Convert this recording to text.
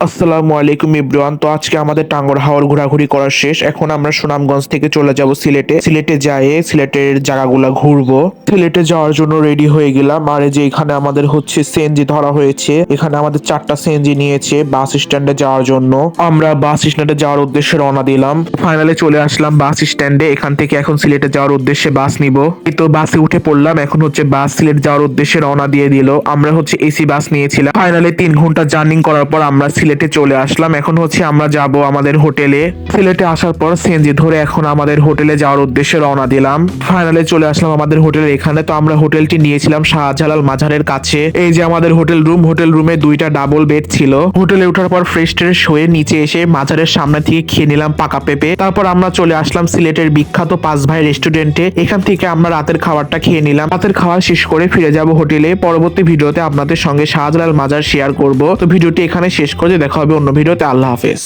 আসসালামু আলাইকুম এভরিওয়ান। তো আজকে আমাদের টাঙ্গুয়ার হাওর ঘোরাঘুরি করা শেষ। এখন আমরা সুনামগঞ্জ থেকে চলে যাব সিলেটে যেয়ে সিলেটের জায়গাগুলো ঘুরবো। সিলেটে যাওয়ার জন্য রেডি হয়ে গেলাম। আর এই যে এখানে আমাদের হচ্ছে সিএনজি ধরা হয়েছে। এখানে আমাদের 4টা সিএনজি নিয়েছে বাস স্ট্যান্ডে যাওয়ার জন্য। আমরা বাস স্ট্যান্ডে যাওয়ার উদ্দেশ্যে রওনা দিলাম। ফাইনালি চলে আসলাম বাস স্ট্যান্ডে। এখান থেকে এখন সিলেটে যাওয়ার উদ্দেশ্যে বাস নিব। এই তো বাসে উঠে পড়লাম। এখন হচ্ছে বাস সিলেট যাওয়ার উদ্দেশ্যে রওনা দিয়ে দিল। আমরা হচ্ছে এসি বাস নিয়েছিলাম। ফাইনালি 3 ঘন্টা জার্নি করার পর আমরা সিলেটে চলে আসলাম। এখন হচ্ছে আমরা যাব আমাদের হোটেলে। সিলেটে আসার পর সিএনজি ধরে এখন আমাদের হোটেলে যাওয়ার উদ্দেশ্যে রওনা দিলাম। ফাইনালি চলে আসলাম আমাদের হোটেলের এখানে। তো আমরা হোটেলটি নিয়েছিলাম শাহজালাল মাজারের কাছে। এই যে আমাদের হোটেল রুমে 2টা ডাবল বেড ছিল। হোটেলে ওঠার পর ফ্রেশ ট্রেশ হয়ে নিচে এসে মাজারের সামনে থেকে খেয়ে নিলাম পাকা পেঁপে। তারপর আমরা চলে আসলাম সিলেটের বিখ্যাত 5 ভাই রেস্টুরেন্টে। এখান থেকে আমরা রাতের খাবারটা খেয়ে নিলাম। রাতের খাওয়া শেষ করে ফিরে যাব হোটেলে। পরবর্তী ভিডিওতে আপনাদের সঙ্গে শাহজালাল মাজার শেয়ার করব। তো ভিডিওটি এখানে শেষ করে দেখা হবে অন্য ভিডিওতে। আল্লাহ হাফেজ।